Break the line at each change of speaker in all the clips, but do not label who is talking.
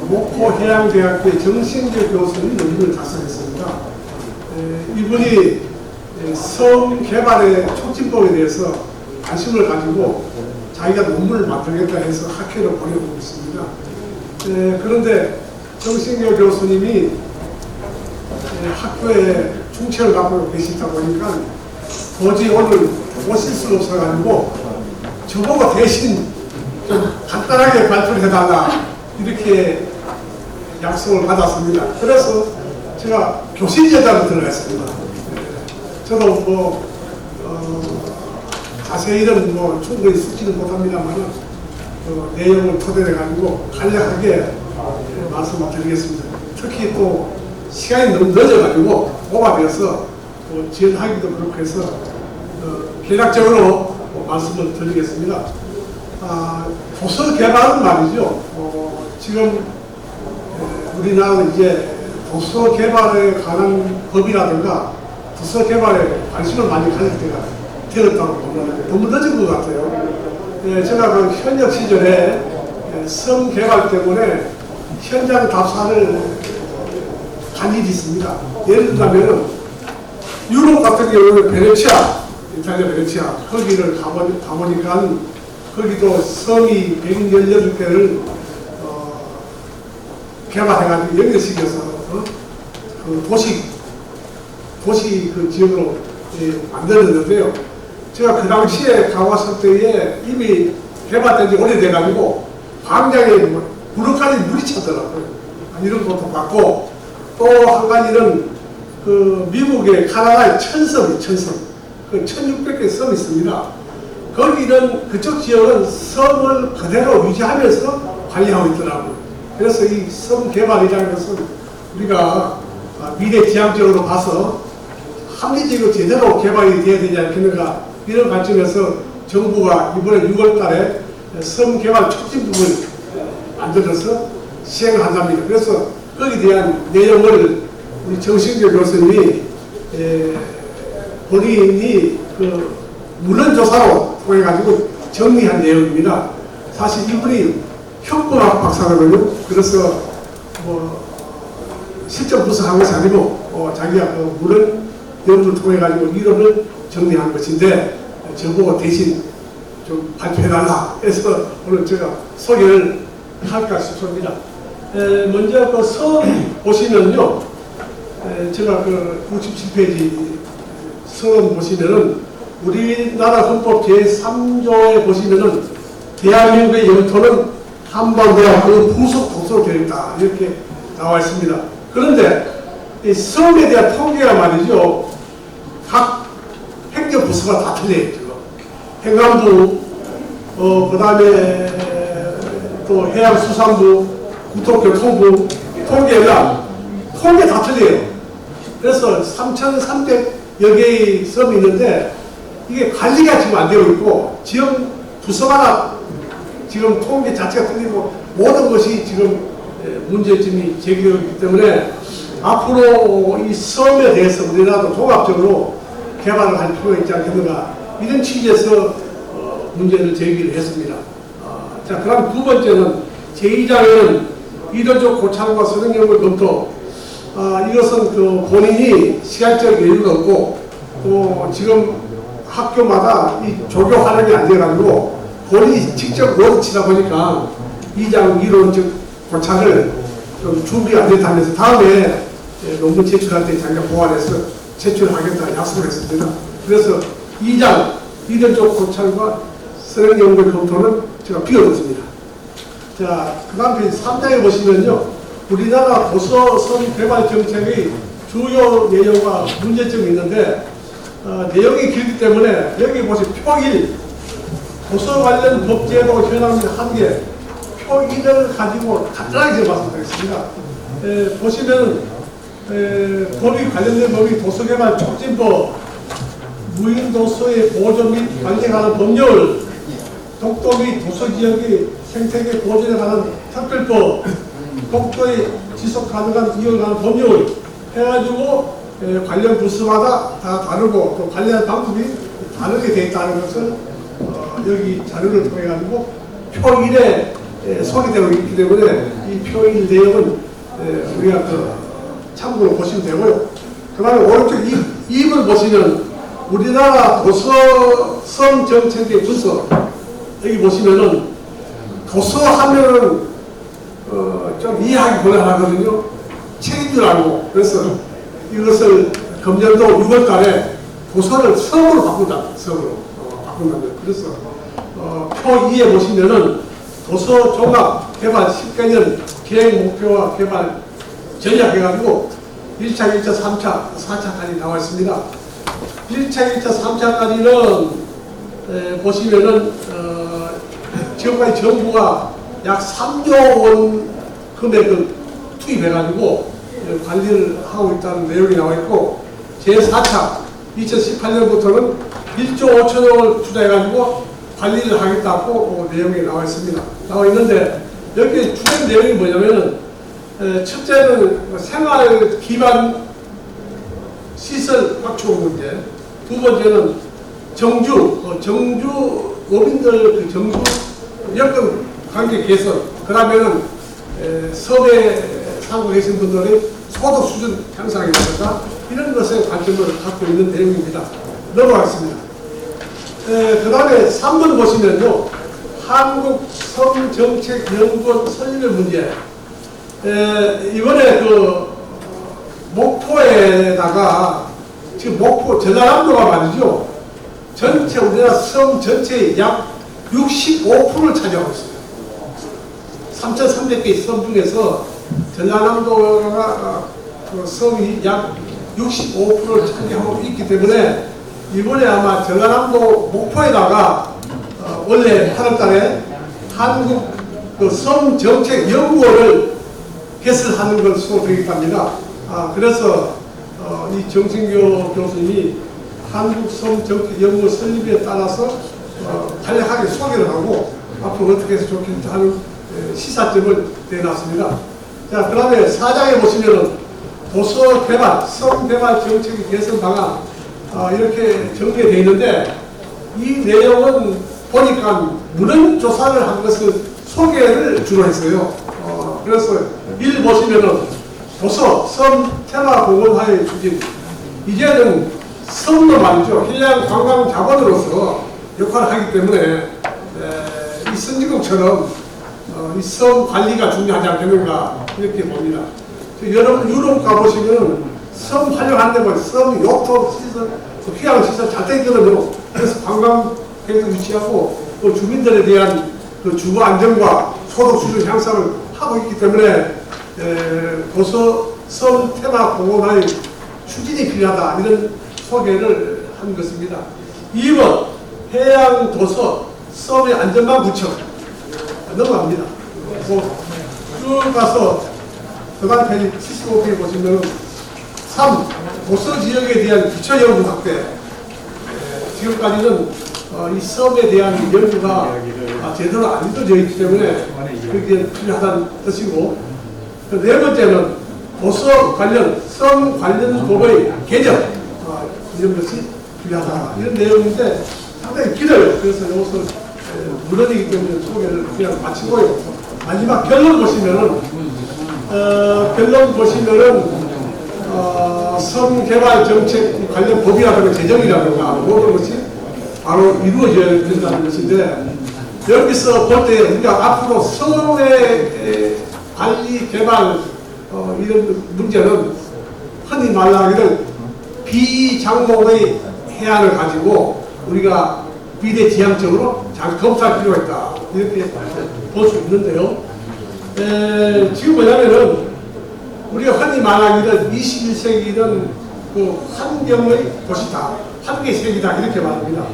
목포해양대학교의 정신재 교수님 논문을 작성했습니다. 이분이 섬 개발의 촉진법에 대해서 관심을 가지고 자기가 논문을 만들겠다 해서 학회를 보내고 있습니다. 그런데 정신재 교수님이 학교에 충체를 갖고 계시다 보니까 도저히 오늘 오실 수가 없어가지고 저보고 대신 좀 간단하게 발표를 해달라 이렇게 약속을 받았습니다. 그래서 제가 교실 제자로 들어갔습니다. 저도 뭐 자세히는 뭐 충분히 숙지는 못합니다만 내용을 토대로 가지고 간략하게 말씀을 드리겠습니다. 특히 또 시간이 너무 늦어가지고 오바되어서 지연하기도 그렇고 해서 개략적으로 말씀을 드리겠습니다. 도서 개발은 말이죠. 지금 우리나라는 이제 도서 개발에 관한 법이라든가 도서 개발에 관심을 많이 가질 때가 되었다고 보면 너무 늦은 것 같아요. 제가 그 현역 시절에 섬 개발 때문에 현장 답사를 간 일이 있습니다. 예를 들자면 유럽 같은 경우는 베네치아, 이탈리아 베네치아 거기를 가보니까 거기도 섬이 118개를 개발해가지고 연결시켜서 그 도시 그 지역으로 만들었는데요. 제가 그 당시에 가봤을 때에 이미 개발된 지 오래돼가지고 광장에 무릎까지 물이 찼더라고요. 이런 것도 봤고 또 한 가지는 그 미국의 카나다의 천섬 그 1600개 섬이 있습니다. 거기는 그쪽 지역은 섬을 그대로 유지하면서 관리하고 있더라고요. 그래서 이 섬 개발이라는 것은 우리가 미래 지향적으로 봐서 합리적으로 제대로 개발이 돼야 되지 않겠는가 이런 관점에서 정부가 이번에 6월 달에 섬 개발 촉진법을 만들어서 시행을 한답니다. 그래서 거기에 대한 내용을 우리 정신재 교수님이 본인이 그 문헌조사로 통해가지고 정리한 내용입니다. 사실 이분이 협공학 박사거든요. 그래서 실전 분석한 것이 아니고 자기가 그 문헌 연구를 통해가지고 이론을 정리한 것인데 저보고 대신 좀 발표해달라 해서 오늘 제가 소개를 할까 싶습니다. 먼저 그 서론 보시면요. 제가 그 67페이지 서론 보시면은 우리나라 헌법 제3조에 보시면은 대한민국의 영토는 한반도와 그 부속 도서로 되어 있다 이렇게 나와 있습니다. 그런데 이 섬에 대한 통계가 말이죠. 각 행정부서가 다 틀려요. 지금. 행안부, 그 다음에 또 해양수산부, 국토교통부 통계가 통계 다 틀려요. 그래서 3,300여 개의 섬이 있는데 이게 관리가 지금 안 되고 있고 지역 부서마다 지금 통계 자체가 틀리고 모든 것이 지금 문제점이 제기되고 있기 때문에 앞으로 이 섬에 대해서 우리나라도 종합적으로 개발을 할 필요가 있지 않겠는가 이런 취지에서 문제를 제기를 했습니다. 자, 그럼 두 번째는 제2장에는 이론적 고찰과 선행 연구의 검토. 이것은 그 본인이 시간적 여유가 없고 또 지금 학교마다 이 조교 활용이 안 돼가지고 본인이 직접 워드치다 보니까 2장 이론적 고찰을 좀 준비가 안 됐다면서 다음에 논문 제출할 때 자기가 보완해서 제출하겠다 약속을 했습니다. 그래서 2장 이론적 고찰과 선행 연구의 검토는 제가 비워뒀습니다. 자, 그 다음 3장에 보시면요. 우리나라 도서섬 개발 정책의 주요 내용과 문제점이 있는데 내용이 길기 때문에 여기 보시면 표1 도서 관련 법제도 현황 한개 표1을 가지고 간단하게 말씀드리겠습니다. 보시면 법이 관련된 법이 도서개발 촉진법, 무인도서의 보조 및 관리에 관한 법률, 독도 및 도서지역의 생태계 보존에 관한 특별법, 독도의 지속 가능한 이용에 관한 법률 해가지고 관련 부서마다 다 다르고 또 관리하는 방법이 다르게 되어 있다는 것을 여기 자료를 통해 가지고 표1에 소개되고 있기 때문에 이 표일 내용은 우리가 참고로 보시면 되고요. 그 다음에 오른쪽 2번 보시면 우리나라 도서성 정책의 문서, 여기 보시면은 도서 하면은 좀 이해하기 곤란하거든요. 책인 줄 알고. 그래서 이것을 금년도 6월 달에 도서를 성으로 바꾼다. 성으로 바꾼다면. 그래서 표 2에 보시면은 도서 종합 개발 10개년 계획 목표와 개발 전략 해가지고 1차, 2차, 3차, 4차까지 나와 있습니다. 1차, 2차, 3차까지는 보시면은 지금까지 정부가 약 3조 원 금액을 투입해가지고 관리를 하고 있다는 내용이 나와 있고, 제4차 2018년부터는 1조 5천억을 투자해가지고 관리를 하겠다고 내용이 나와 있습니다. 나와 있는데 여기 주된 내용이 뭐냐면은 첫째는 생활 기반 시설 확충 문제, 두 번째는 정주 어민들 정주 여건 관계 개선, 그 다음에는 섬에 살고 계신 분들의 소득 수준 향상이라든가 이런 것에 관심을 갖고 있는 내용입니다. 넘어가겠습니다. 그 다음에 3번 보시면요, 한국섬정책연구원 설립 문제. 이번에 목포에다가 지금 목포 전라남도가 말이죠, 전체 우리나라 섬 전체의 약 65%를 차지하고 있습니다. 3,300개의 섬 중에서 전라남도가 섬이 약 65%를 차지하고 있기 때문에 이번에 아마 전라남도 목포에다가 원래 8월달에 한국 섬정책연구원을 개설하는 것으로 되어 있답니다. 그래서 이 정신교 교수님이 한국 섬정책연구원 설립에 따라서 간략하게 소개를 하고 앞으로 어떻게 해서 좋겠다 하는 시사점을 내놨습니다. 자, 그 다음에 4장에 보시면은 도서 개발, 섬 개발 정책 개선 방안 이렇게 정리되어 있는데, 이 내용은 보니까 문헌 조사를 한 것을 소개를 주로 했어요. 그래서 1 보시면은 도서, 섬 테마 공원화의 추진. 이제는 섬도 말이죠, 해양 관광 자본으로서 역할을 하기 때문에 이 선진국처럼 이 섬 관리가 중요하지 않겠는가 이렇게 봅니다. 여러분 유럽 가보시면 섬 활용하는 데 섬 요트 시설, 휴양 시설 잘 돼 있거든요. 그래서 관광객도 유치하고 또 주민들에 대한 주거 안정과 소득 수준 향상을 하고 있기 때문에 도서 섬 테마 공원화의 추진이 필요하다, 이런 소개를 한 것입니다. 2번 해양 도서 섬의 안전망 구축 넘어갑니다. 쭉 가서 그 다음 페이지 75페이지 보시면 3. 도서 지역에 대한 기초 연구 확대. 지금까지는 이 섬에 대한 연구가 제대로 안 이루어져 있기 때문에 그게 필요하다는 뜻이고, 네 번째는 도서 관련, 섬 관련 법의 개정, 이런 것이 필요하다, 이런 내용인데 상당히 길어요. 그래서 이것을 물론이기 때문에 소개를 그냥 마치고요. 마지막 결론 보시면은 섬 개발 정책 관련 법이라든가 제정이라든가 모든 것이 바로 이루어져야 된다는 것인데, 여기서 볼 때 우리가 앞으로 섬의 관리 개발 이런 문제는 흔히 말하기를 비장목의 해안을 가지고 우리가 비대지향적으로 잘 검토할 필요가 있다, 이렇게 볼 수 있는데요. 지금 뭐냐면은 우리가 흔히 말하기를 21세기는 환경의 도시다, 환경 세계다, 이렇게 말합니다.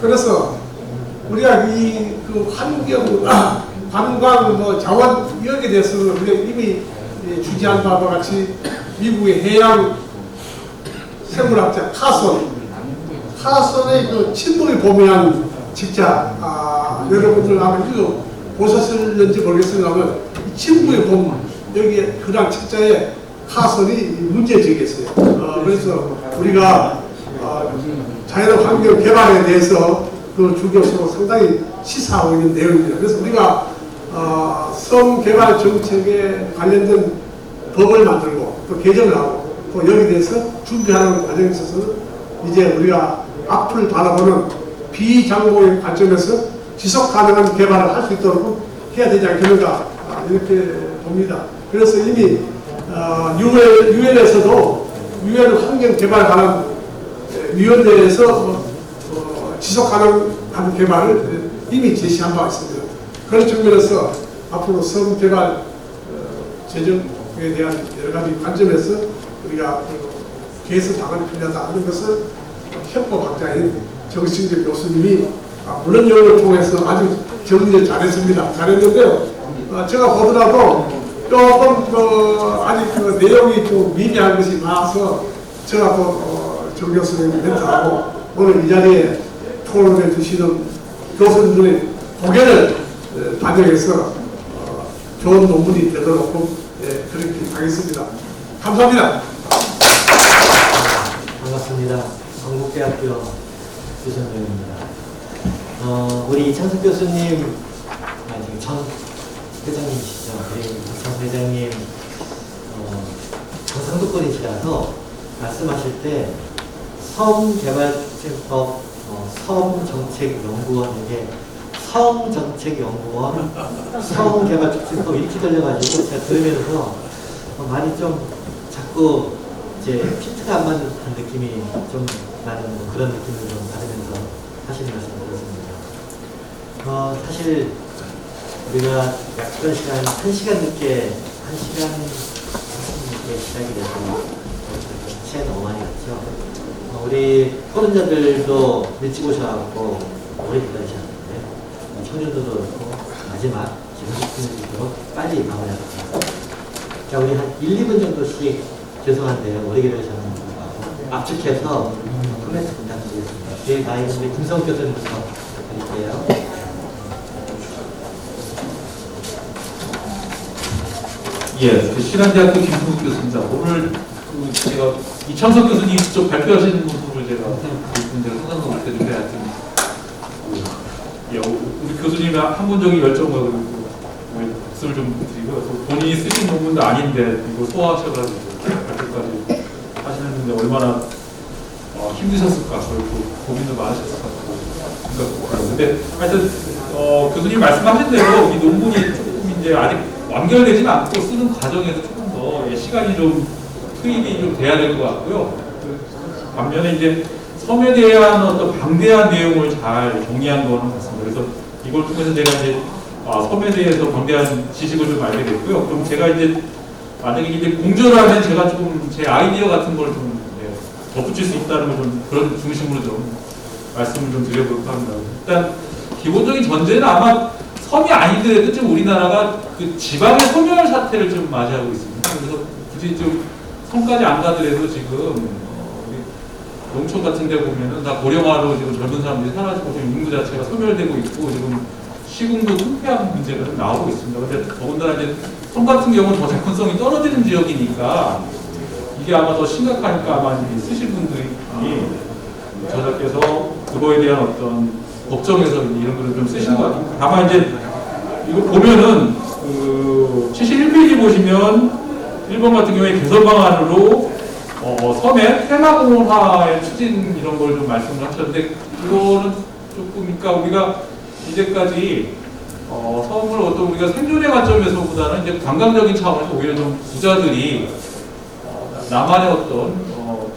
그래서 우리가 환경, 관광, 자원 여기에 대해서는 우리가 이미 주지한 바와 같이 미국의 해양 생물학자 카손의 침묵을 보면한 직자, 여러분들 아마 이거 보셨을는지 모르겠습니다만, 이 침묵의 봄, 여기에 그런 책자에 카손이 문제 제기했어요. 그래서 우리가 자연 환경 개발에 대해서 주 교수로 상당히 시사하고 있는 내용입니다. 그래서 우리가 섬 개발 정책에 관련된 법을 만들고 또 개정을 하고 또 여기에 대해서 준비하는 과정에 있어서는 이제 우리가 앞을 바라보는 비장고의 관점에서 지속 가능한 개발을 할 수 있도록 해야 되지 않겠는가 이렇게 봅니다. 그래서 이미 유엔에서도 유엔 환경 개발 관한 위원회에서 지속 가능한 개발을 이미 제시한 바가 있습니다. 그런 측면에서 앞으로 섬 개발 재정에 대한 여러 가지 관점에서 우리가 개선 방안이 필요하다 하는 것을 헌법학자인 정신재 교수님이 문헌영을 통해서 아주 정리를 잘했습니다. 잘했는데요. 제가 보더라도 조금 아직 내용이 좀 미비한 것이 많아서 제가 또 정 교수님 멘트하고 오늘 이 자리에 토론해 주시는 교수님들의 고견을 반영해서 좋은 논문이 되도록 그렇게 하겠습니다. 감사합니다.
반갑습니다. 건국대학교 유선정입니다. 우리 이창석 교수님, 지금 전 회장님이시죠. 전 회장님, 경상도권이시라서 말씀하실 때 섬개발정책법 섬정책연구원 이게 섬정책연구원 섬개발정책법 이렇게 들려가지고 제가 들으면서 많이 좀 자꾸 이제 피트가 안 맞는 느낌이 좀 나는 그런 느낌을 좀 받으면서 하시는 말씀 드렸습니다. 사실 우리가 약속한 시간 1시간 늦게 1시간 늦게 시작이 돼서 시간이 너무 많이 갔죠. 우리 토론자들도 일찍 오셔갖고 오래 기다리셨는데 청년들도 그렇고 마지막 지금 10분을 빨리 마무리하겠습니다. 자, 우리 한 1, 2분 정도씩 죄송한데 오래 기다리셨는데 압축해서 코멘트 부탁드리겠습니다. 뒤에 가 있는 우리 김성욱 교수님부터 부탁드릴게요.
예, 신한대학교 김성욱 교수입니다. 오늘 제가 이창석 교수님 직접 발표하시는 모습을 제가 상상도 못했는데 하여튼 우리 교수님의 학문적인 열정과 그리고 박수를 좀 드리고 본인이 쓰신 논문도 아닌데 이걸 소화하셔가지고 발표까지 하시는데 얼마나 힘드셨을까 그리고 고민도 많으셨을 것 같고 근데 하여튼 교수님 말씀하신 대로 이 논문이 조금 이제 아직 완결되진 않고 쓰는 과정에서 조금 더 시간이 좀 투입이 좀 돼야 될 것 같고요. 반면에 이제 섬에 대한 어떤 방대한 내용을 잘 정리한 거는 같습니다. 그래서 이걸 통해서 제가 이제 섬에 대해서 방대한 지식을 좀 알게 됐고요. 그럼 제가 이제 만약에 이제 공조라면 제가 좀 제 아이디어 같은 걸 좀 덧붙일 수 있다는 걸 좀 그런 중심으로 좀 말씀을 좀 드려볼까 합니다. 일단 기본적인 전제는 아마 섬이 아니더라도 좀 우리나라가 그 지방의 소멸 사태를 좀 맞이하고 있습니다. 그래서 굳이 좀 섬까지 안 가더라도 지금 농촌 같은 데 보면은 다 고령화로 지금 젊은 사람들이 사라지고 지금 인구 자체가 소멸되고 있고 지금 시궁도 은폐한 문제가 좀 나오고 있습니다. 근데 더군다나 이제 섬 같은 경우는 더 접근성이 떨어지는 지역이니까 이게 아마 더 심각하니까 아마 쓰실 분들이 저자께서 그거에 대한 어떤 걱정에서 이런 거를 좀 쓰신 것 같아요. 다만 이제 이거 보면은 그 71페이지 보시면 1번 같은 경우에 개선 방안으로 섬의 테마공원화의 추진 이런 걸 좀 말씀을 하셨는데 이거는 조금 그러니까 우리가 이제까지 섬을 어떤 우리가 생존의 관점에서보다는 이제 관광적인 차원에서 오히려 좀 부자들이 나만의 어떤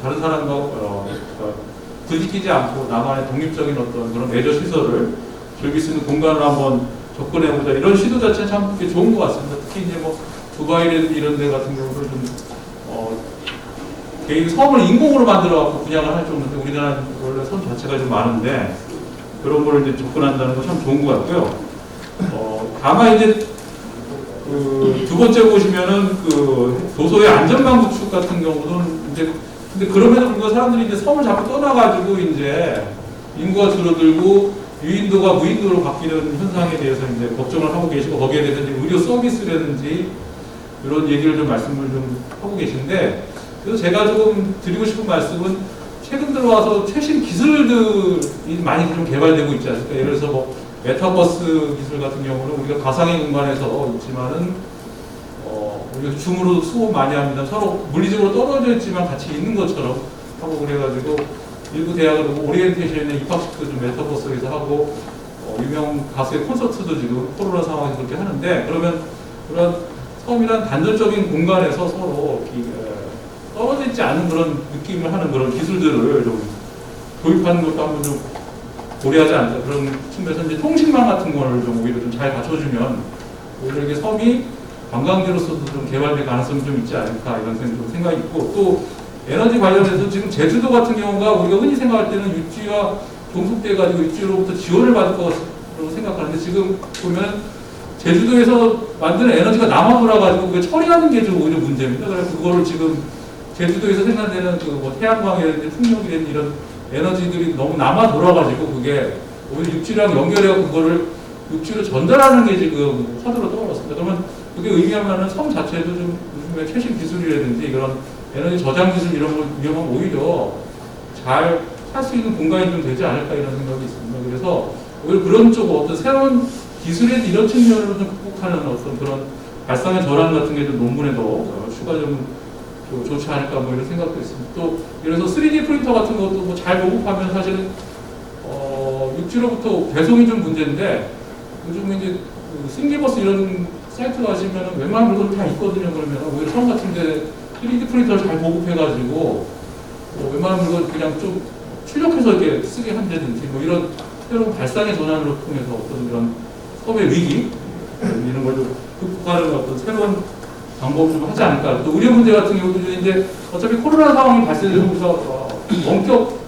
다른 사람과 부딪히지 않고 나만의 독립적인 어떤 그런 레저 시설을 즐길 수 있는 공간을 한번 접근해보자 이런 시도 자체는 참 좋은 것 같습니다. 특히 이제 뭐 두바이라든지 이런 데 같은 경우는 좀 개인 섬을 인공으로 만들어갖고 분양을 할 정도인데 우리나라는 원래 섬 자체가 좀 많은데 그런 걸 이제 접근한다는 건 참 좋은 것 같고요. 다만 이제 두 번째 보시면은 그 도서의 안전망 구축 같은 경우는 이제 근데 그럼에도 불구하고 사람들이 이제 섬을 자꾸 떠나가지고 이제 인구가 줄어들고 유인도가 무인도로 바뀌는 현상에 대해서 이제 걱정을 하고 계시고 거기에 대해서 이제 의료 서비스라든지 이런 얘기를 좀 말씀을 좀 하고 계신데 그래서 제가 조금 드리고 싶은 말씀은 최근 들어와서 최신 기술들이 많이 좀 개발되고 있지 않습니까? 예를 들어서 뭐 메타버스 기술 같은 경우는 우리가 가상의 공간에서 있지만은 우리가 줌으로 수업 많이 합니다. 서로 물리적으로 떨어져 있지만 같이 있는 것처럼 하고 그래가지고 일부 대학은 오리엔테이션에 입학식도 좀 메타버스에서 하고 유명 가수의 콘서트도 지금 코로나 상황에서 그렇게 하는데 그러면 그런 섬이란 단절적인 공간에서 서로 떨어져 있지 않은 그런 느낌을 하는 그런 기술들을 좀 도입하는 것도 한번 좀 고려하지 않을까 그런 측면에서 이제 통신망 같은 거를 좀 오히려 좀 잘 갖춰주면 오히려 이게 섬이 관광지로서도 좀 개발될 가능성이 좀 있지 않을까 이런 생각이 있고 또 에너지 관련해서 지금 제주도 같은 경우가 우리가 흔히 생각할 때는 육지와 종속돼가지고 육지로부터 지원을 받을 것으로 생각하는데 지금 보면 제주도에서 만드는 에너지가 남아 돌아가지고 그걸 처리하는 게 좀 오히려 문제입니다. 그래서 그거를 지금 제주도에서 생산되는 그 뭐 태양광이라든지 풍력이라든지 이런 에너지들이 너무 남아 돌아가지고 그게 오히려 육지랑 연결해서 그거를 육지로 전달하는 게 지금 화두로 떠올랐습니다. 그러면 그게 의미하면은 섬 자체도 좀 요즘에 최신 기술이라든지 그런 에너지 저장 기술 이런 걸 이용하면 오히려 잘 할 수 있는 공간이 좀 되지 않을까 이런 생각이 있습니다. 그래서 오히려 그런 쪽 어떤 새로운 기술의 이런 측면으로 좀 극복하는 어떤 그런 발상의 전환 같은 게 좀 논문에도 추가적으로 좋지 않을까 뭐 이런 생각도 있습니다. 또 예를 들어서 3D 프린터 같은 것도 뭐 잘 보급하면 사실은 육지로부터 배송이 좀 문제인데 요즘 이제 그 싱기버스 이런 사이트 가시면 웬만한 물건들 다 있거든요. 그러면 오히려 섬 같은데 3D 프린터를 잘 보급해가지고 웬만한 물건 그냥 좀 출력해서 이렇게 쓰게 한다든지 뭐 이런 새로운 발상의 전환을 통해서 어떤 그런 섬의 위기 이런 걸 좀 극복하는 어떤 새로운 방법을 좀 하지 않을까. 또 의료 문제 같은 경우도 이제 어차피 코로나 상황이 발생해서 원격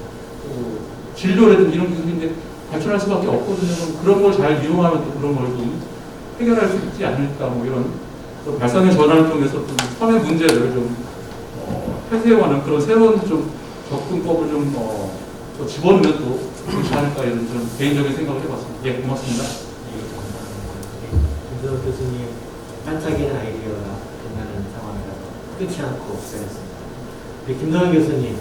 진료라든지 이런 기술이 이제 발전할 수밖에 없거든요. 그런 걸 잘 이용하면 또 그런 걸 좀 해결할 수 있지 않을까. 뭐 이런 발상의 전환을 통해서 좀 섬의 문제를 좀 해소하는 그런 새로운 좀 접근법을 좀 더 집어넣으면 또 좋지 않을까 이런 좀 개인적인 생각을 해봤습니다. 예, 고맙습니다.
김준호 교수님 반짝이는 아이디어가 빛나는 상황이라서 끊지 않고 수행했습니다. 우리 김동현 교수님.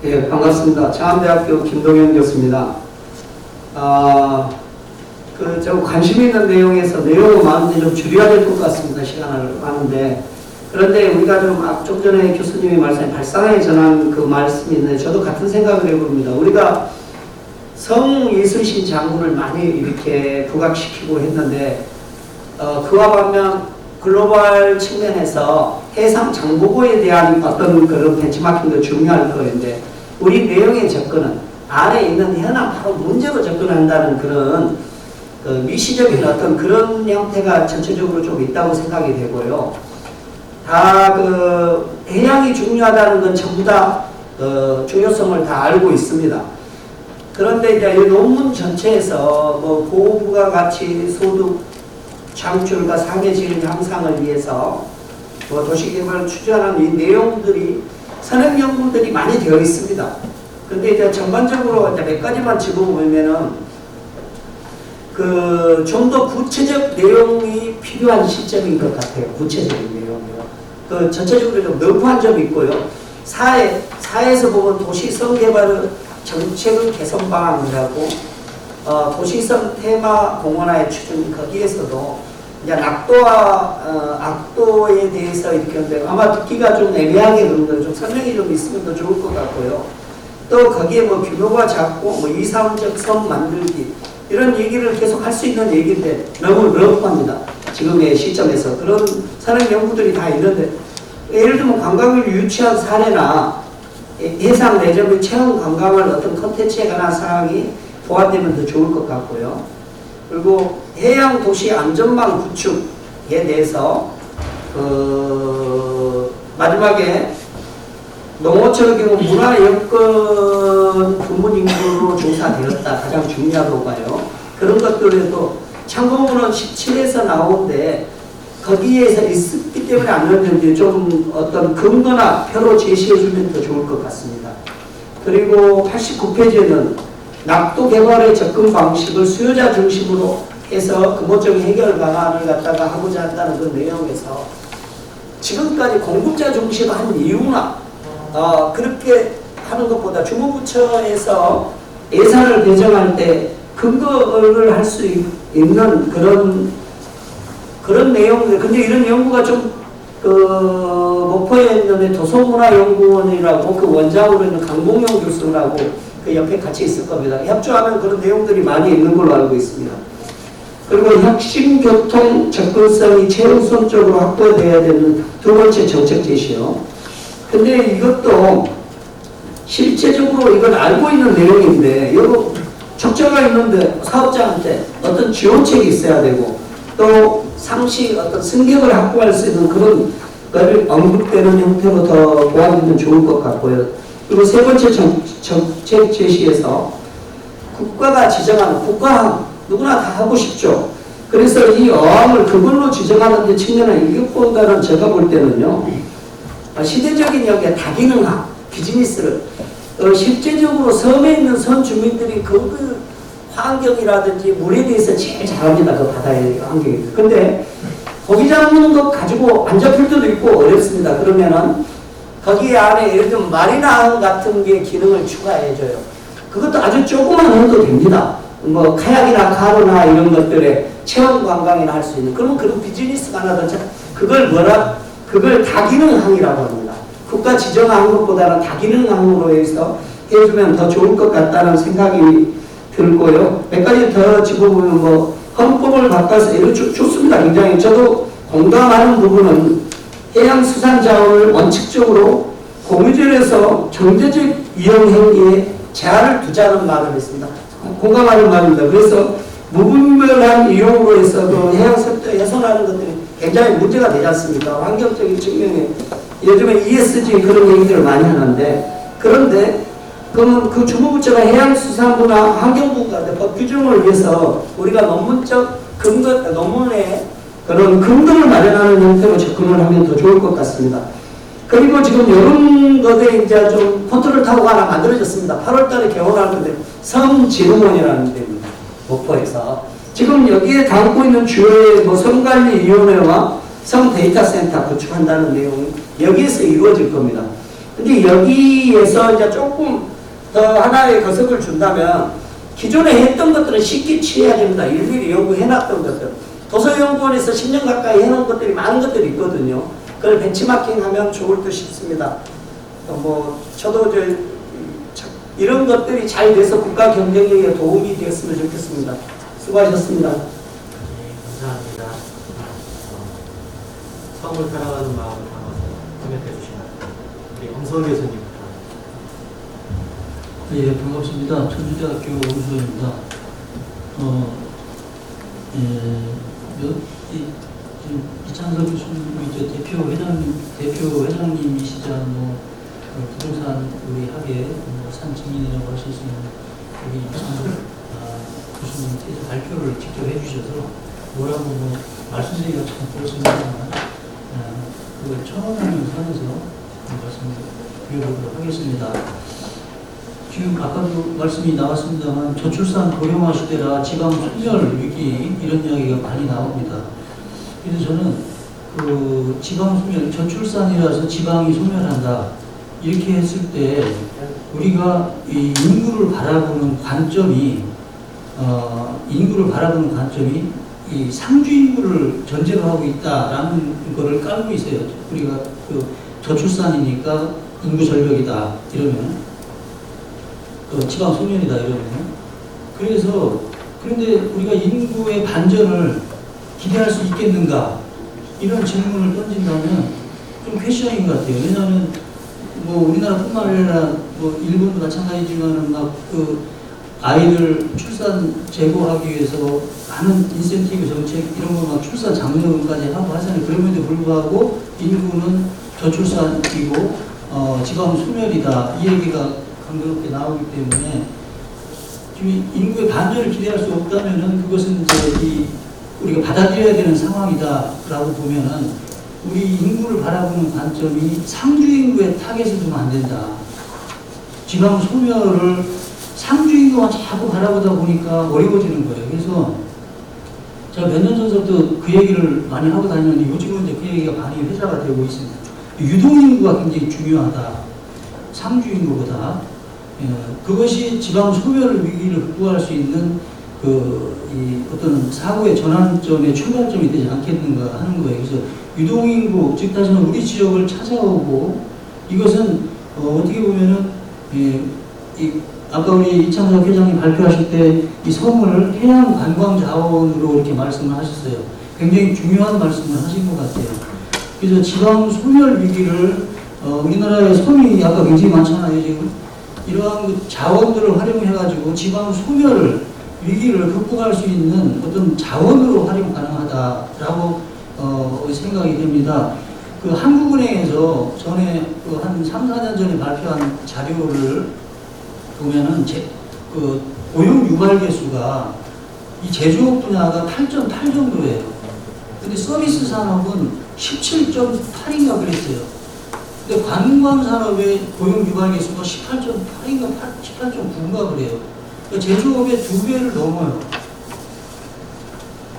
예, 반갑습니다. 창암대학교 김동현 교수입니다. 좀 관심 있는 내용에서 내용을 많은데 좀 줄여야 될 것 같습니다. 시간을 많은데. 그런데 우리가 좀 전에 교수님이 말씀하신 발상의 전환 그 말씀이 있는데 저도 같은 생각을 해봅니다. 우리가 성예술신 장군을 많이 이렇게 부각시키고 했는데 그와 반면 글로벌 측면에서 해상 장보고에 대한 어떤 그런 벤치마킹도 중요할 거인데 우리 내용의 접근은 안에 있는 현안 바로 문제로 접근한다는 그런 미시적인 어떤 그런 형태가 전체적으로 좀 있다고 생각이 되고요. 다 해양이 중요하다는 건 전부 다 중요성을 다 알고 있습니다. 그런데 이제 이 논문 전체에서 뭐 고부가가치 소득 창출과 사회 질 향상을 위해서 뭐 도시개발을 추진하는 이 내용들이 선행 연구들이 많이 되어 있습니다. 근데 이제 전반적으로 이제 몇 가지만 짚어보면은 좀 더 구체적 내용이 필요한 시점인 것 같아요. 구체적인 내용이요. 전체적으로 좀 너무한 점이 있고요. 사회에서 보면 도시성 개발 정책의 개선 방안이라고 도시성 테마 공원화의 추진 거기에서도 이제 낙도와 악도에 대해서 이렇게 하는데 아마 듣기가 좀 애매하게 그런데 좀 설명이 좀 있으면 더 좋을 것 같고요. 또 거기에 뭐 규모가 작고 뭐 이상적 섬 만들기 이런 얘기를 계속 할 수 있는 얘기인데 너무 러프합니다. 지금의 시점에서 그런 산업 연구들이 다 있는데 예를 들면 관광을 유치한 사례나 해상 내적의 체험 관광을 어떤 컨텐츠에 관한 사항이 포함되면 더 좋을 것 같고요. 그리고 해양 도시 안전망 구축에 대해서 마지막에 농어촌의 경우 문화 여건 부문 인구로 조사되었다. 가장 중요하다고 봐요. 그런 것들에도 참고문헌 17에서 나오는데 거기에서 있었기 때문에 안 넣었는데 좀 어떤 근거나 표로 제시해주면 더 좋을 것 같습니다. 그리고 89페이지에는 낙도 개발의 접근 방식을 수요자 중심으로 해서 근본적인 해결 방안을 갖다가 하고자 한다는 그 내용에서 지금까지 공급자 중심한 이유나 그렇게 하는 것보다 주무부처에서 예산을 배정할 때 근거를 할 수 있는 그런 내용들. 근데 이런 연구가 좀 목포에 있는 도서문화연구원이라고 그 원장으로 있는 강봉용 교수라고 그 옆에 같이 있을 겁니다. 협조하면 그런 내용들이 많이 있는 걸로 알고 있습니다. 그리고 혁신교통 접근성이 최우선적으로 확보되어야 되는 두 번째 정책 제시요. 근데 이것도 실제적으로 이건 알고 있는 내용인데, 이거 적자가 있는데 사업자한테 어떤 지원책이 있어야 되고, 또 상시 어떤 승객을 확보할 수 있는 그런 것을 언급되는 형태로 더 보완되면 좋을 것 같고요. 그리고 세 번째 정책 제시에서 국가가 지정하는 국가항, 누구나 다 하고 싶죠. 그래서 이 어항을 그걸로 지정하는 데 측면은 이것보다는 제가 볼 때는요, 시대적인 여기에 다기능항, 비즈니스를 실제적으로 섬에 있는 섬 주민들이 그 환경이라든지 물에 대해서 제일 잘합니다. 그 바다의 환경이. 근데 고기 잡는 것 가지고 안 잡힐 때도 있고 어렵습니다. 그러면은 거기 안에 예를 들면 마리나항 같은 게 기능을 추가해줘요. 그것도 아주 조그만 해도 됩니다. 뭐 카약이나 카누나 이런 것들에 체험 관광이나 할 수 있는. 그러면 그런 비즈니스가 하나도 그걸 다기능항이라고 합니다. 국가 지정한 것보다는 다기능항으로 해서 해주면 더 좋을 것 같다는 생각이 들고요. 몇 가지 더 짚어보면 뭐 헌법을 바꿔서 이거 좋습니다. 굉장히 저도 공감하는 부분은 해양수산자원을 원칙적으로 공유전에서 경제적 이용 행위에 제한을 두자는 말을 했습니다. 공감하는 말입니다. 그래서 무분별한 이용으로 해서 그 해양생태 훼손하는 것들이 굉장히 문제가 되지 않습니까? 환경적인 측면에 요즘에 ESG 그런 얘기들을 많이 하는데, 그런데 그러면 그 주무부처가 해양수산부나 환경부가 법 규정을 위해서 우리가 논문적 논문에 그런 근거를 마련하는 형태로 접근을 하면 더 좋을 것 같습니다. 그리고 지금 이런 것에 이제 좀 컨트롤 타워가 하나 만들어졌습니다. 8월 달에 개원할 건데 섬진흥원이라는 데입니다. 목포에서. 지금 여기에 담고 있는 주요의 뭐 섬관리위원회와 섬데이터센터 구축한다는 내용이 여기에서 이루어질 겁니다. 근데 여기에서 이제 조금 더 하나의 거석을 준다면 기존에 했던 것들은 쉽게 취해야 됩니다. 일일이 연구해놨던 것들. 도서연구원에서 10년 가까이 해놓은 것들이 많은 것들이 있거든요. 그걸 벤치마킹하면 좋을 듯 싶습니다. 뭐 저도 이런 것들이 잘 돼서 국가 경쟁력에 도움이 되었으면 좋겠습니다. 수고하셨습니다.
네, 감사합니다. 성을 따라가는 마음을 담아서 코멘트해 주시면 우리 엄성 교수님부터.
예, 반갑습니다. 천주대학교 엄수입니다. 지금 이창석 교수님이 대표 회장님이시자 부동산 우리 학예 산 증인이라고 하실 수 있는 우리 이창석 교수님께서 발표를 직접 해주셔서 뭐라고 말씀드리기가 참 그렇습니다만 그걸 청원하는 선에서 말씀드리도록 하겠습니다. 지금 아까도 말씀이 나왔습니다만 저출산 고령화 시대라 지방 소멸 위기 이런 이야기가 많이 나옵니다. 그래서 저는 그 지방 소멸, 저출산이라서 지방이 소멸한다 이렇게 했을 때 우리가 이 인구를 바라보는 관점이 이 상주 인구를 전제로 하고 있다라는 거를 깔고 있어요. 우리가 그 저출산이니까 인구 절벽이다 이러면, 지방 소멸이다 이러면. 그런데 우리가 인구의 반전을 기대할 수 있겠는가 이런 질문을 던진다면 좀 퀘셔닝인 것 같아요. 왜냐하면 뭐 우리나라뿐만 아니라 뭐 일본도 마찬가지지만은 막 그 아이들 출산 제고하기 위해서 많은 인센티브 정책 이런 거 막 출산 장려금까지 하고 하잖아요. 그럼에도 불구하고 인구는 저출산이고 지방 소멸이다 이 얘기가 강도롭게 나오기 때문에 지금 인구의 반전을 기대할 수 없다면은 그것은 이제 우리가 받아들여야 되는 상황이다라고 보면은 우리 인구를 바라보는 관점이 상주 인구의 타겟을 두면 안 된다. 지방 소멸을 상주 인구만 자꾸 바라보다 보니까 어려워지는 거예요. 그래서 제가 몇 년 전부터 그 얘기를 많이 하고 다니는데 요즘은 이제 그 얘기가 많이 회자가 되고 있습니다. 유동 인구가 굉장히 중요하다. 상주 인구보다. 그것이 지방 소멸 위기를 극복할 수 있는 이 어떤 사고의 전환점의 출발점이 되지 않겠는가 하는 거예요. 그래서 유동인구, 즉 다시 말하면 우리 지역을 찾아오고 이것은 어떻게 보면은 아까 우리 이창석 회장님 발표하실 때 이 섬을 해양 관광 자원으로 이렇게 말씀을 하셨어요. 굉장히 중요한 말씀을 하신 것 같아요. 그래서 지방 소멸 위기를 우리나라에 섬이 아까 굉장히 많잖아요. 지금 이러한 그 자원들을 활용해가지고 지방 소멸을 위기를 극복할 수 있는 어떤 자원으로 활용 가능하다라고 생각이 됩니다. 그 한국은행에서 전에 그 한 3, 4년 전에 발표한 자료를 보면은 그 고용 유발 개수가 이 제조업 분야가 8.8 정도예요. 근데 서비스 산업은 17.8인가 그랬어요. 근데 관광 산업의 고용 유발 개수가 18.8인가 18.9인가 그래요. 그러니까 제조업의 2배를 넘어요.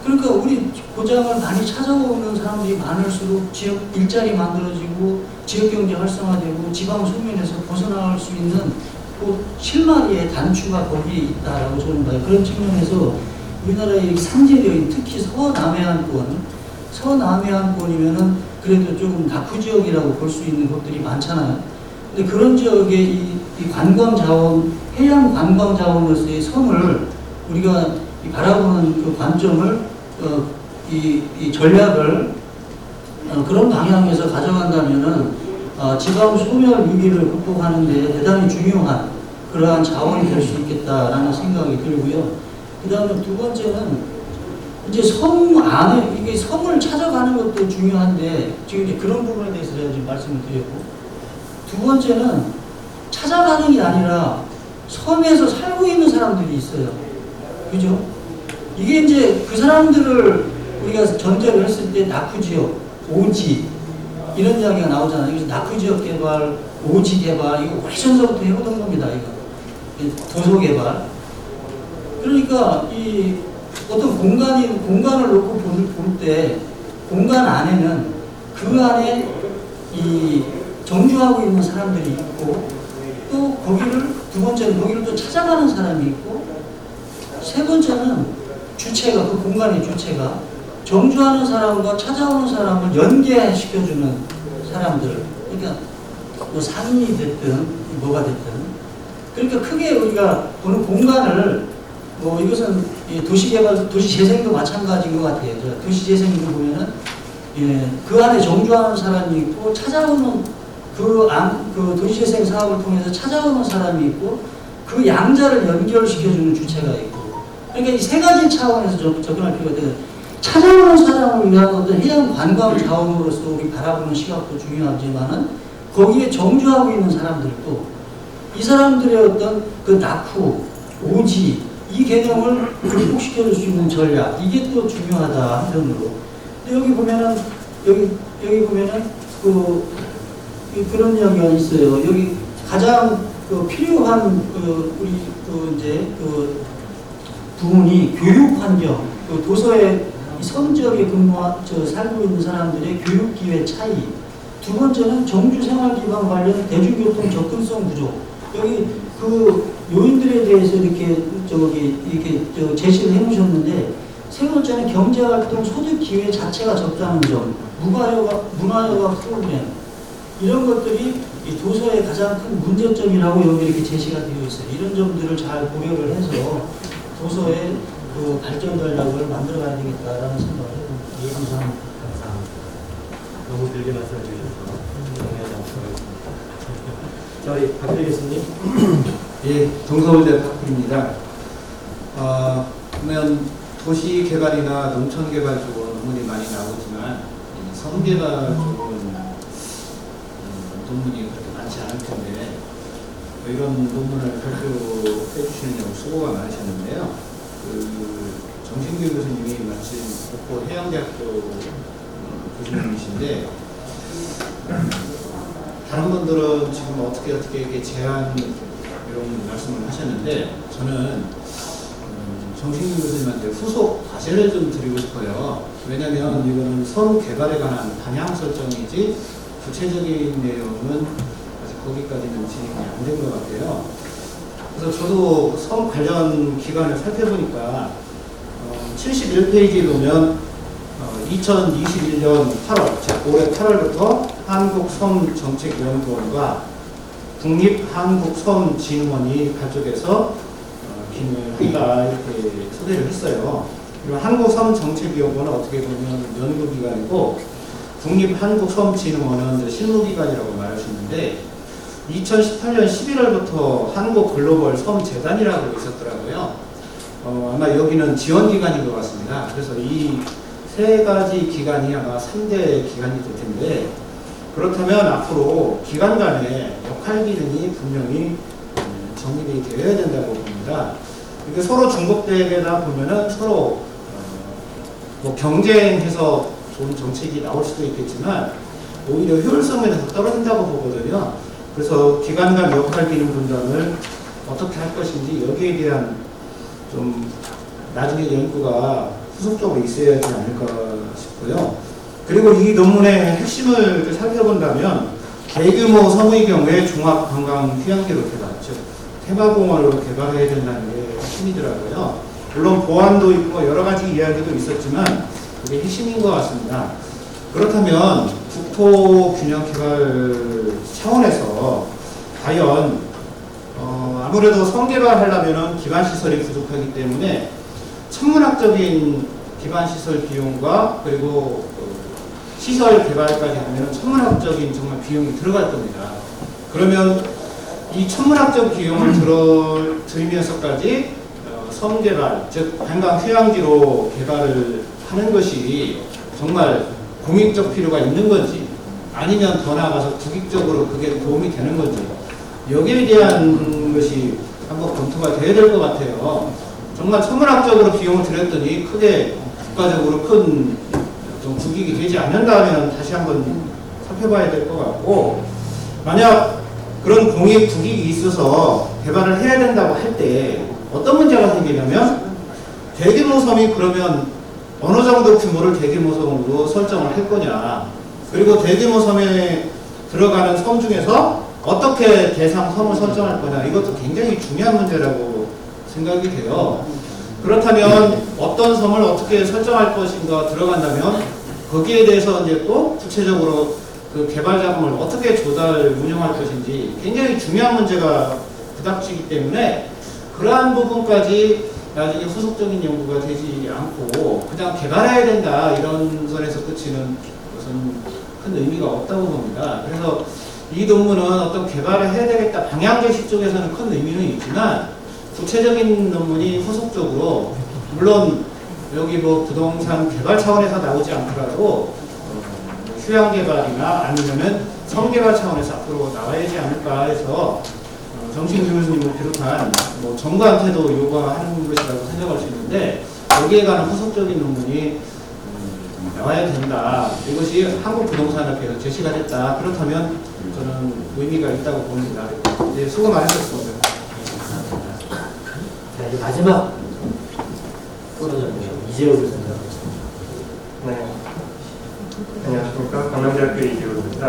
그러니까 우리 고장을 많이 찾아오는 사람들이 많을수록 지역 일자리 만들어지고 지역 경제 활성화되고 지방 소멸에서 벗어나갈 수 있는 그 실마리의 단추가 거기에 있다라고 저는 봐요. 그런 측면에서 우리나라의 산지대인 특히 서남해안권이면은 그래도 조금 낙후 지역이라고 볼 수 있는 것들이 많잖아요. 근데 그런 지역에 이 관광 자원, 해양 관광 자원으로서의 섬을 우리가 바라보는 그 관점을 이 전략을 그런 방향에서 가져간다면은 지방 소멸 위기를 극복하는 데 대단히 중요한 그러한 자원이 될 수 있겠다라는 생각이 들고요. 그 다음에 두 번째는 이제 섬 안에 이게 섬을 찾아가는 것도 중요한데 지금 이제 그런 부분에 대해서 제가 지금 말씀을 드렸고, 두 번째는 찾아가는 게 아니라 섬에서 살고 있는 사람들이 있어요. 그죠? 이게 이제 그 사람들을 우리가 전제를 했을 때 낙후지역, 오지 이런 이야기가 나오잖아요. 그래서 낙후지역 개발, 오지 개발 이거 오래전부터 해오던 겁니다. 이거 도서 개발. 그러니까 이 어떤 공간을 놓고 볼 때 공간 안에는 그 안에 이 정주하고 있는 사람들이 있고 또 거기를 두 번째는 거기를 또 찾아가는 사람이 있고 세 번째는 주체가 그 공간의 주체가 정주하는 사람과 찾아오는 사람을 연계시켜주는 사람들. 그러니까 뭐 상인이 됐든 뭐가 됐든 그러니까 크게 우리가 보는 공간을 뭐 이것은 도시개발, 도시재생도 마찬가지인 것 같아요. 도시재생도 보면은 그 안에 정주하는 사람이 있고 찾아오는 그 도시재생 사업을 통해서 찾아오는 사람이 있고 그 양자를 연결시켜주는 주체가 있고 그러니까 이 세 가지 차원에서 접근할 필요가 있어요. 찾아오는 사람을 위한 어떤 해양 관광 자원으로서 우리 바라보는 시각도 중요하지만은 거기에 정주하고 있는 사람들도 이 사람들의 어떤 그 낙후, 오지 이 개념을 극복시켜줄 수 있는 전략 이게 또 중요하다 한편으로. 근데 여기 보면은 여기 보면은 그런 이야기가 있어요. 여기 가장 필요한 우리 이제 부분이 교육 환경, 도서의 섬 지역에 살고 있는 사람들의 교육 기회 차이. 두 번째는 정주 생활 기반 관련 대중교통 접근성 부족. 여기 그 요인들에 대해서 이렇게 제시를 해놓으셨는데 세 번째는 경제활동 소득 기회 자체가 적다는 점, 문화여가 프로그램 이런 것들이 이 도서의 가장 큰 문제점이라고 여기 이렇게 제시가 되어 있어요. 이런 점들을 잘 고려를 해서 도서의 그 발전 전략을 만들어가야 되겠다라는 생각을 해봅니다. 예, 감사합니다.
감사합니다. 너무 길게 말씀해 주셔서 정리하지 않겠습니다. 자, 우리 박필 교수님.
예, 동서울대 박필입니다. 그러면 도시개발이나 농촌개발 쪽은 논문이 많이 나오지만 섬개발 쪽은 논문이 그렇게 많지 않을 텐데 이런 논문을 발표해 주시느냐고 수고가 많으셨는데요. 정신규 교수님이 마침 목포 해양대학교 교수님이신데 다른 분들은 지금 어떻게 이렇게 제안 이런 말씀을 하셨는데 저는 정신규 교수님한테 후속 과제를 좀 드리고 싶어요. 왜냐하면 이거는 섬 개발에 관한 방향 설정이지 구체적인 내용은 아직 거기까지는 진행이 안 된 것 같아요. 그래서 저도 섬 관련 기관을 살펴보니까 71페이지에 보면 2021년 8월, 즉 올해 8월부터 한국섬정책연구원과 국립한국섬진흥원이 발족해서 기능한다 이렇게 소개를 했어요. 그리고 한국섬정책연구원은 어떻게 보면 연구기관이고 국립한국섬진흥원은 실무기관이라고 말할 수 있는데 2018년 11월부터 한국글로벌섬재단이라고 있었더라고요. 아마 여기는 지원기관인 것 같습니다. 그래서 이 세 가지 기관이 아마 3대 기관이 될 텐데 그렇다면 앞으로 기관 간의 역할 기능이 분명히 정립이 되어야 된다고 봅니다. 이게 서로 중복되다 보면은 서로 뭐 경쟁해서 좋은 정책이 나올 수도 있겠지만 오히려 효율성에서 떨어진다고 보거든요. 그래서 기관 간 역할 기능 분담을 어떻게 할 것인지 여기에 대한 좀 나중에 연구가 후속적으로 있어야 하지 않을까 싶고요. 그리고 이 논문의 핵심을 살펴본다면 대규모 섬의 경우에 종합관광휴양지로 개발, 즉 테마공원으로 개발해야 된다는 게 핵심이더라고요. 물론 보안도 있고 여러 가지 이야기도 있었지만 그게 핵심인 것 같습니다. 그렇다면 국토균형개발 차원에서 과연 아무래도 섬 개발하려면 기반시설이 부족하기 때문에 천문학적인 기반시설 비용과 그리고 시설 개발까지 하면 천문학적인 정말 비용이 들어갈 겁니다. 그러면 이 천문학적 비용을 들이면서까지 섬 개발, 즉 관광 휴양지로 개발을 하는 것이 정말 공익적 필요가 있는 건지 아니면 더 나아가서 국익적으로 그게 도움이 되는 건지 여기에 대한 것이 한번 검토가 돼야 될 것 같아요. 정말 천문학적으로 비용을 들였더니 크게 국가적으로 큰 국익이 되지 않는다면 다시 한번 살펴봐야 될 것 같고 만약 그런 공익 국익이 있어서 개발을 해야 된다고 할 때 어떤 문제가 생기냐면 대규모 섬이 그러면 어느 정도 규모를 대규모 섬으로 설정을 할 거냐 그리고 대규모 섬에 들어가는 섬 중에서 어떻게 대상 섬을 설정할 거냐 이것도 굉장히 중요한 문제라고 생각이 돼요. 그렇다면 어떤 섬을 어떻게 설정할 것인가 들어간다면 거기에 대해서 이제 또 구체적으로 그 개발 자금을 어떻게 운영할 것인지 굉장히 중요한 문제가 부닥치기 때문에 그러한 부분까지 나중에 후속적인 연구가 되지 않고 그냥 개발해야 된다 이런 선에서 그치는 것은 큰 의미가 없다고 봅니다. 그래서 이 논문은 어떤 개발을 해야 되겠다 방향 제시 쪽에서는 큰 의미는 있지만 구체적인 논문이 후속적으로 물론 여기 뭐 부동산 개발 차원에서 나오지 않더라도 휴양 개발이나 아니면은 섬 개발 차원에서 앞으로 나와야지 않을까 해서 정신 교수님을 비롯한 뭐 정부한테도 요구하는 것이라고 생각할 수 있는데 여기에 관한 후속적인 논문이 나와야 된다. 이것이 한국 부동산학회에서 제시가 됐다. 그렇다면 저는 의미가 있다고 봅니다. 네, 수고 많으셨습니다.
자, 이제 마지막 토론자입니다. 이재호 교수님.
네. 안녕하십니까. 강남대학교 이재호입니다.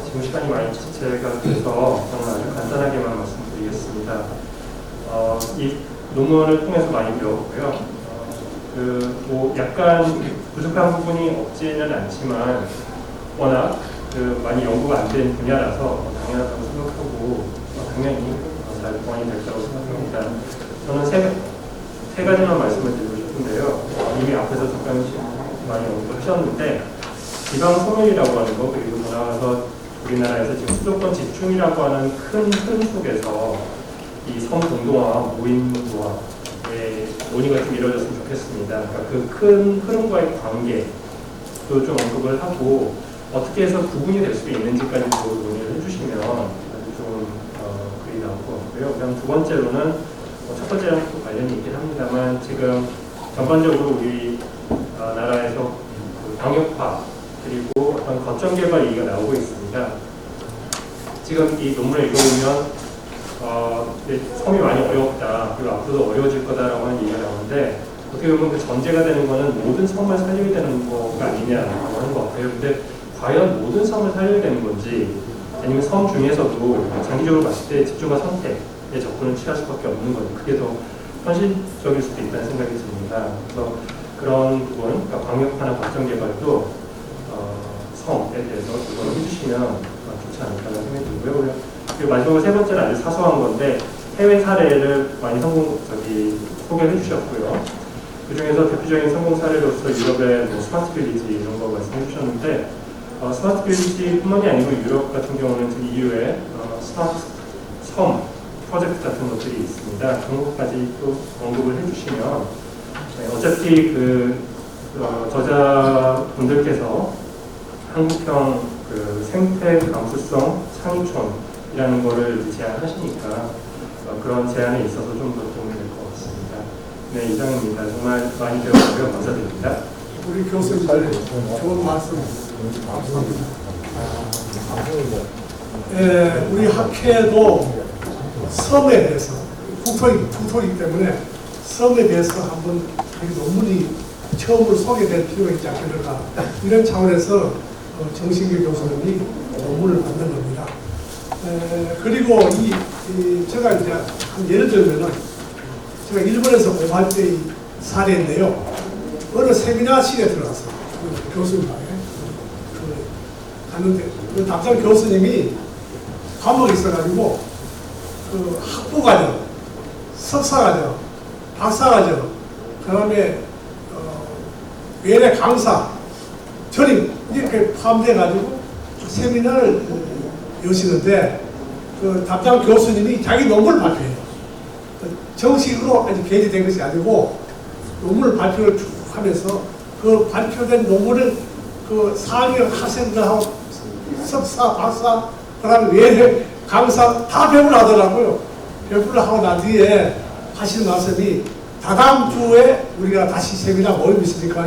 지금 시간이 많이 지체가 돼서 저는 아주 간단하게만 말씀드리겠습니다. 이 논문을 통해서 많이 배웠고요. 뭐 약간 부족한 부분이 없지는 않지만 워낙 많이 연구가 안 된 분야라서 당연하다고 생각하고 당연히 잘 보완이 될 거라고 생각합니다. 저는 세 가지만 말씀을 드리고 싶은데요. 이미 앞에서 잠깐씩 많이 언급을 하셨는데 지방 소멸이라고 하는 거 그리고 더 나아가서 우리나라에서 지금 수도권 집중이라고 하는 큰 흐름 속에서 이 섬 공동화, 무인도화의 논의가 좀 이루어졌으면 좋겠습니다. 그러니까 그 큰 흐름과의 관계도 좀 언급을 하고 어떻게 해서 구분이 될 수 있는지까지도 논의를 해주시면 아주 좋은 글이 나올 것 같고요. 그다음 두 번째로는 첫 번째랑 또 관련이 있긴 합니다만 지금 전반적으로 우리 나라에서 그 방역화 그리고 어떤 거점 개발 얘기가 나오고 있습니다. 지금 이 논문을 읽어보면 섬이 많이 어렵다 그리고 앞으로도 어려워질 거다라고 하는 얘기가 나오는데 어떻게 보면 그 전제가 되는 거는 모든 섬을 살려야 되는 거가 아니냐라고 하는 것 같아요. 근데 과연 모든 섬을 살려야 되는 건지 아니면 섬 중에서도 장기적으로 봤을 때 집중화 선택에 접근을 취할 수밖에 없는 거죠. 그게 더 현실적일 수도 있다는 생각이 듭니다. 그래서 그런 부분, 그러니까 광역화나 거점개발도 성에 대해서 조정을 해주시면 좋지 않을까라는 생각이 들고요. 그리고 마지막으로 세 번째는 아주 사소한 건데 해외 사례를 많이 소개해 주셨고요. 그 중에서 대표적인 성공 사례로서 유럽의 뭐 스마트 빌리지 이런 거 말씀해 주셨는데 스마트 빌리지뿐만이 아니고 유럽 같은 경우는 EU의 스마트 섬 프로젝트 같은 것들이 있습니다. 그런 것까지 또 언급을 해주시면 어차피 저자분들께서 한국형 생태 감수성 상위촌이라는 거를 제안하시니까 그런 제안에 있어서 좀 더 도움이 될 것 같습니다. 네, 이상입니다. 정말 많이 배워주셔서 감사드립니다.
우리 교수님 좋은 말씀 감사합니다. 우리 학회도 섬에 대해서 국토이기 때문에 섬에 대해서 한번 자기 논문이 처음으로 소개될 필요가 있지 않겠는가 이런 차원에서 정신규 교수님이 논문을 만든 겁니다. 그리고 제가 이제 한 예를 들면은 제가 일본에서 공부할 때의 사례인데요. 어느 세미나실에 들어갔어요. 그 교수님하고 갔는데 그 담당 교수님이 과목이 있어가지고 그 학부과정, 석사과정, 박사과정, 그다음에 외래 강사, 전임 이렇게 포함돼가지고 세미나를 여시는데 그 담당 교수님이 자기 논문을 발표해요. 정식으로 아직 게재된 것이 아니고 논문을 발표를 쭉 하면서 그 발표된 논문을 그 4학년 학생들하고 석사, 박사, 그다음에 외래 강사 다 배부를 하더라고요. 배부를 하고 난 뒤에 하시는 말씀이 다다음 주에 우리가 다시 세미나 모임이 있으니까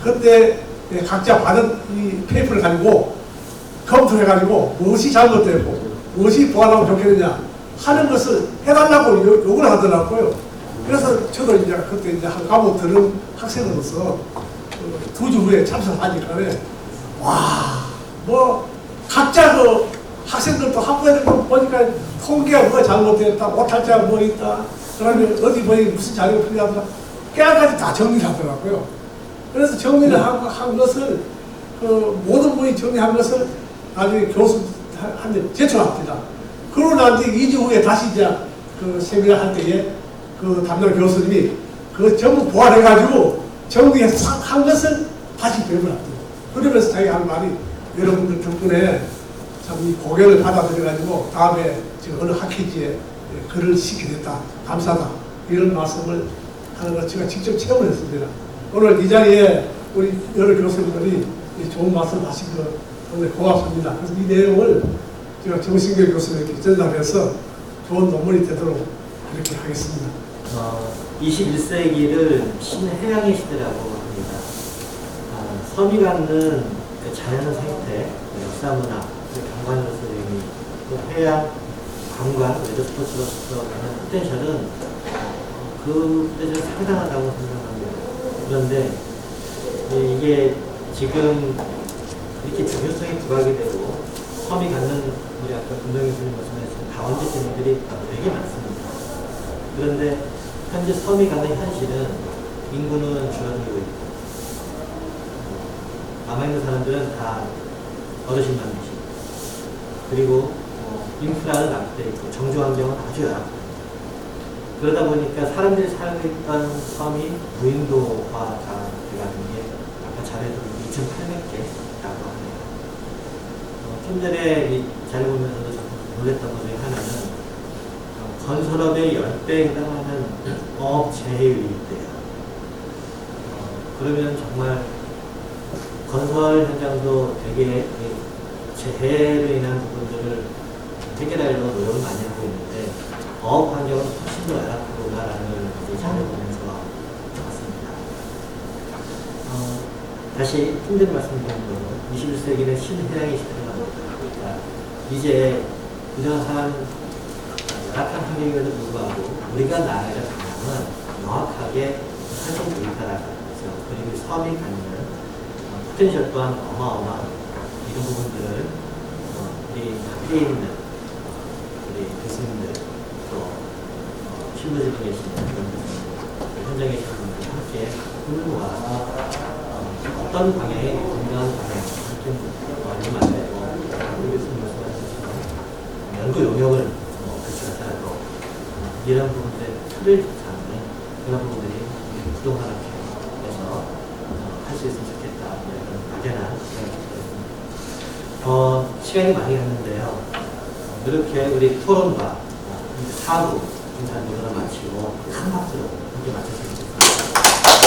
그때 각자 받은 이 페이퍼를 가지고 검토해가지고 무엇이 잘못되고 무엇이 보완하면 좋겠느냐 하는 것을 해달라고 요구를 하더라고요. 그래서 저도 이제 그때 이제 한 과목 들은 학생으로서 2주 후에 참석하니까 뭐 각자 그 학생들도 학부에는 보니까 통계가 뭐가 잘못됐다, 오탈자가 뭐 있다, 그다음에 어디 보니 무슨 자료가 필요하다, 깨알까지 다 정리를 하더라고요. 그래서 정리를 한 것을 그 모든 분이 정리한 것을 나중에 교수한테 제출합니다. 그러고 난 뒤 2주 후에 다시 이제 그 세미나 할 때에 그 담당 교수님이 그 전부 보완해가지고 정리해서 한 것을 다시 배분합니다. 그러면서 자기가 한 말이 여러분들 덕분에 참 이 고견을 받아들여가지고 다음에 지금 어느 학회지에 글을 쓰게 됐다. 감사하다. 이런 말씀을 하는 걸 제가 직접 체험을 했습니다. 오늘 이 자리에 우리 여러 교수님들이 좋은 말씀 하신 거 오늘 고맙습니다. 그래서 이 내용을 제가 정신교 교수님께 전달해서 좋은 논문이 되도록 그렇게 하겠습니다.
21세기를 신해양의 시대라고 합니다. 섬이 갖는 그 자연의 생태, 역사문화, 경관으로서 의미, 또 해양, 관광, 외도 스포츠로서 가는 포텐셜은 그 포텐셜이 상당하다고 생각합니다. 그런데 이게 지금 이렇게 중요성이 부각이 되고 섬이 갖는 우리 아까 금동희 교수님 말씀하신 다원지 재능들이 되게 많습니다. 그런데 현재 섬이 갖는 현실은 인구는 줄어들고 있고 남아있는 사람들은 다 어르신만 계시고 그리고 인프라는 낙후되어 있고 정주환경은 아주 열악하고 그러다 보니까 사람들이 살고 있던 섬이 무인도화가 돼가는 게 아까 자료도 2,800개라고 하네요. 좀 전에 이 자료 보면서도 놀랬던 것 중에 하나는 건설업의 10배에 해당하는 어업재해율이있대요. 그러면 정말 건설 현장도 되게 재해로 인한 부분들을 해결하려고 노력을 많이 하고 있는데 어업 환경은 훨씬 더 열악하구나라는 자료 보면서 봤습니다. 다시 힘든 말씀드린 대로 21세기는 신해양의 시대를 가고 있다. 이제 이러한 열악한 환경에도 불구하고 우리가 나아야 할 방향은 명확하게 산성 데이터라는 거죠. 그리고 섬이 갖는 포텐셜 또한 어마어마한 이런 부분들을 우리 학교에 있는 우리 교수님들 또 실무진에 계시는 현장에 계시는 분들 함께 국민과 어떤 방향의 건강한 방향 함께 만들고 우리 교수님 말씀하신 연구 용역을 구축하더라도 이런 부분들의 틀을 잡는 그런 부분들이 부동산학회에서 할 수 있으면 좋겠다 이런 막연한 시간이 많이 갔는데요. 이렇게 우리 토론과 사부 인사 모두를 마치고 한 박수로 함께 마쳤습니다.